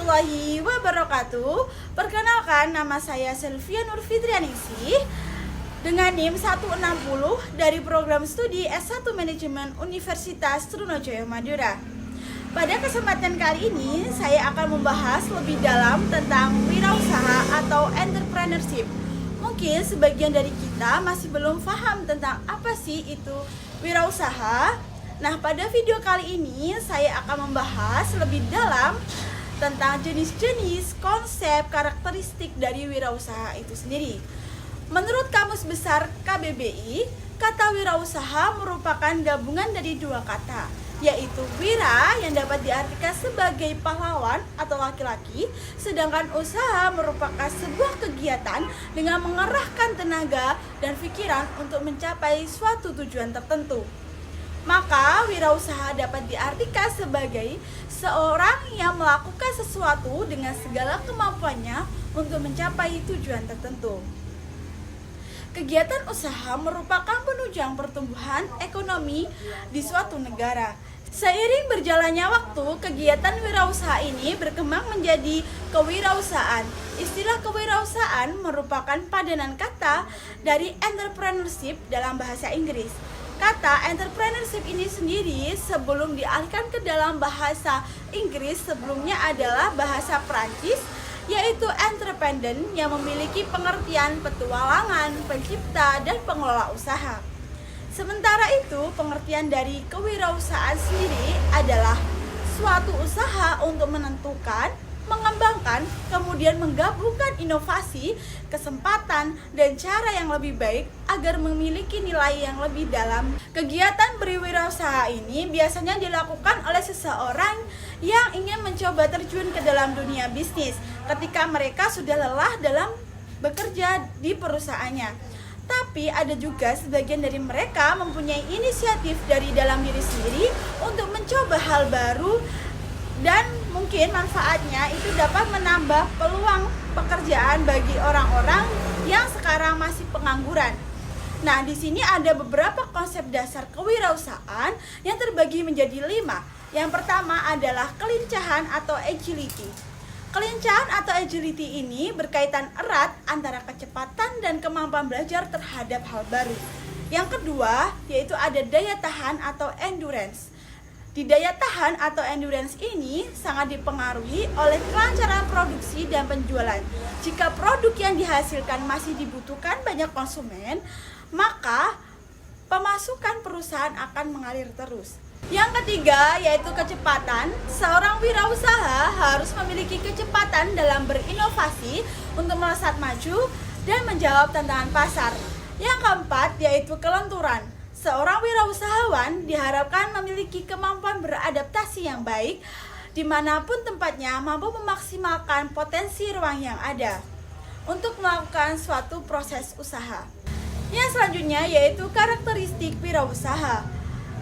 warahmatullahi wabarakatuh. Perkenalkan, nama saya Selvia Nur Fitrianingsih dengan NIM 160 dari program studi S1 Manajemen Universitas Trunojoyo Madura. Pada kesempatan kali ini, saya akan membahas lebih dalam tentang wirausaha atau entrepreneurship. Mungkin sebagian dari kita masih belum paham tentang apa sih itu wirausaha. Nah, pada video kali ini saya akan membahas lebih dalam tentang jenis-jenis, konsep, karakteristik dari wirausaha itu sendiri. Menurut Kamus Besar KBBI, kata wirausaha merupakan gabungan dari dua kata, yaitu wira yang dapat diartikan sebagai pahlawan atau laki-laki, sedangkan usaha merupakan sebuah kegiatan dengan mengerahkan tenaga dan pikiran untuk mencapai suatu tujuan tertentu. Maka wirausaha dapat diartikan sebagai seorang yang melakukan sesuatu dengan segala kemampuannya untuk mencapai tujuan tertentu. Kegiatan usaha merupakan penunjang pertumbuhan ekonomi di suatu negara. Seiring berjalannya waktu, kegiatan wirausaha ini berkembang menjadi kewirausahaan. Istilah kewirausahaan merupakan padanan kata dari entrepreneurship dalam bahasa Inggris. Kata entrepreneurship ini sendiri sebelum dialihkan ke dalam bahasa Inggris sebelumnya adalah bahasa Prancis, yaitu entrepreneur yang memiliki pengertian petualangan, pencipta, dan pengelola usaha. Sementara itu, pengertian dari kewirausahaan sendiri adalah suatu usaha untuk menentukan, mengembangkan, kemudian menggabungkan inovasi, kesempatan, dan cara yang lebih baik agar memiliki nilai yang lebih dalam. Kegiatan berwirausaha ini biasanya dilakukan oleh seseorang yang ingin mencoba terjun ke dalam dunia bisnis ketika mereka sudah lelah dalam bekerja di perusahaannya. Tapi ada juga sebagian dari mereka mempunyai inisiatif dari dalam diri sendiri untuk mencoba hal baru, dan mungkin manfaatnya itu dapat menambah peluang pekerjaan bagi orang-orang yang sekarang masih pengangguran. Nah, di sini ada beberapa konsep dasar kewirausahaan yang terbagi menjadi 5. Yang pertama adalah kelincahan atau agility. Kelincahan atau agility ini berkaitan erat antara kecepatan dan kemampuan belajar terhadap hal baru. Yang kedua, yaitu ada daya tahan atau endurance. Di daya tahan atau endurance ini sangat dipengaruhi oleh kelancaran produksi dan penjualan. Jika produk yang dihasilkan masih dibutuhkan banyak konsumen, maka pemasukan perusahaan akan mengalir terus. Yang ketiga yaitu kecepatan. Seorang wirausaha harus memiliki kecepatan dalam berinovasi untuk melesat maju dan menjawab tantangan pasar. Yang keempat yaitu kelenturan. Seorang wirausahawan diharapkan memiliki kemampuan beradaptasi yang baik dimanapun tempatnya, mampu memaksimalkan potensi ruang yang ada untuk melakukan suatu proses usaha. Yang selanjutnya yaitu karakteristik wirausaha.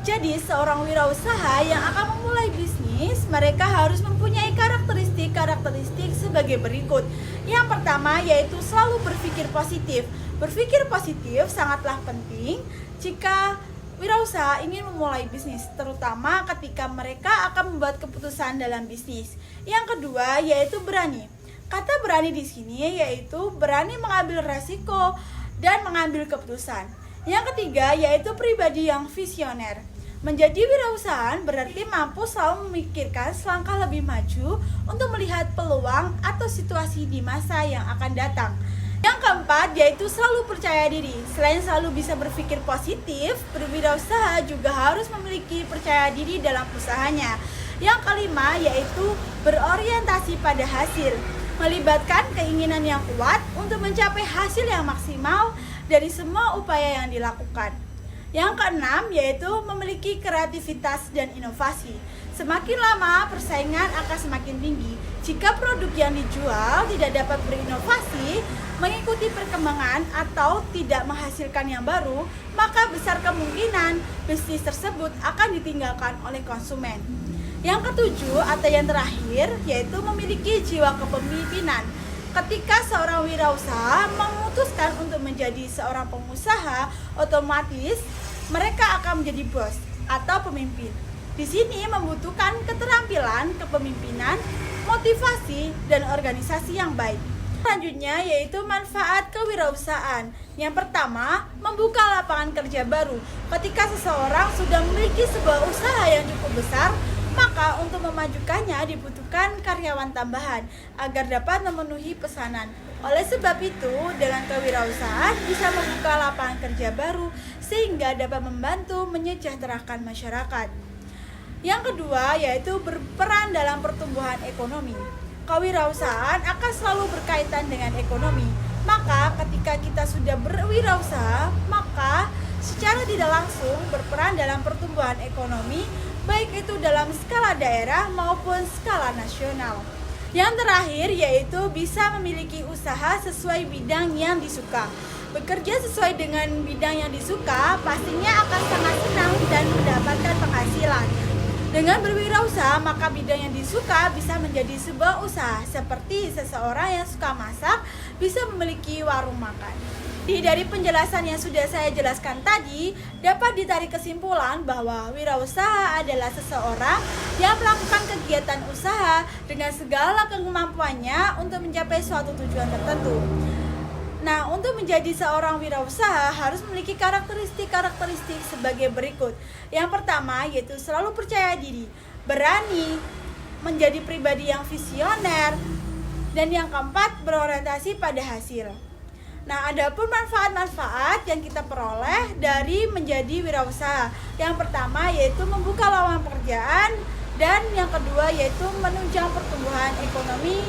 Jadi seorang wirausaha yang akan memulai bisnis, mereka harus mempunyai karakteristik sebagai berikut. Yang pertama yaitu selalu berpikir positif. Berpikir positif sangatlah penting jika wirausaha ingin memulai bisnis, terutama ketika mereka akan membuat keputusan dalam bisnis. Yang kedua yaitu berani. Kata berani di sini yaitu berani mengambil resiko dan mengambil keputusan. Yang ketiga yaitu pribadi yang visioner. Menjadi wirausahaan berarti mampu selalu memikirkan selangkah lebih maju untuk melihat peluang atau situasi di masa yang akan datang. Yang keempat yaitu selalu percaya diri. Selain selalu bisa berpikir positif, berwirausaha juga harus memiliki percaya diri dalam usahanya. Yang kelima yaitu berorientasi pada hasil, melibatkan keinginan yang kuat untuk mencapai hasil yang maksimal dari semua upaya yang dilakukan. Yang keenam yaitu memiliki kreativitas dan inovasi. Semakin lama persaingan akan semakin tinggi. Jika produk yang dijual tidak dapat berinovasi, mengikuti perkembangan atau tidak menghasilkan yang baru, maka besar kemungkinan bisnis tersebut akan ditinggalkan oleh konsumen. Yang ketujuh atau yang terakhir yaitu memiliki jiwa kepemimpinan. Ketika seorang wirausaha memutuskan untuk menjadi seorang pengusaha, otomatis mereka akan menjadi bos atau pemimpin. Di sini membutuhkan keterampilan kepemimpinan, motivasi, dan organisasi yang baik. Selanjutnya yaitu manfaat kewirausahaan. Yang pertama, membuka lapangan kerja baru. Ketika seseorang sudah memiliki sebuah usaha yang cukup besar, maka untuk memajukannya dibutuhkan karyawan tambahan agar dapat memenuhi pesanan. Oleh sebab itu, dengan kewirausahaan bisa membuka lapangan kerja baru sehingga dapat membantu menyejahterakan masyarakat. Yang kedua yaitu berperan dalam pertumbuhan ekonomi. Kewirausahaan akan selalu berkaitan dengan ekonomi. Maka ketika kita sudah berwirausaha, maka secara tidak langsung berperan dalam pertumbuhan ekonomi, baik itu dalam skala daerah maupun skala nasional. Yang terakhir yaitu bisa memiliki usaha sesuai bidang yang disuka. Bekerja sesuai dengan bidang yang disuka pastinya akan sangat senang dan mendapatkan penghasilan. Dengan berwirausaha, maka bidang yang disuka bisa menjadi sebuah usaha. Seperti seseorang yang suka masak bisa memiliki warung makan. Dari penjelasan yang sudah saya jelaskan tadi, dapat ditarik kesimpulan bahwa wirausaha adalah seseorang yang melakukan kegiatan usaha dengan segala kemampuannya untuk mencapai suatu tujuan tertentu. Nah, untuk menjadi seorang wirausaha harus memiliki karakteristik sebagai berikut. Yang pertama yaitu selalu percaya diri, berani, menjadi pribadi yang visioner, dan yang keempat berorientasi pada hasil. Nah, adapun manfaat-manfaat yang kita peroleh dari menjadi wirausaha. Yang pertama yaitu membuka lowongan pekerjaan, dan yang kedua yaitu menunjang pertumbuhan ekonomi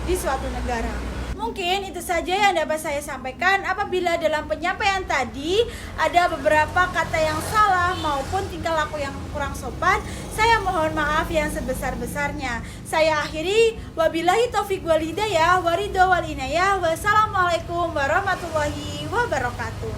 di suatu negara. Mungkin itu saja yang dapat saya sampaikan. Apabila dalam penyampaian tadi ada beberapa kata yang salah maupun tingkah laku yang kurang sopan, saya mohon maaf yang sebesar-besarnya. Saya akhiri, wabillahi taufiq wal hidayah, waridho wal inayah, wassalamualaikum warahmatullahi wabarakatuh.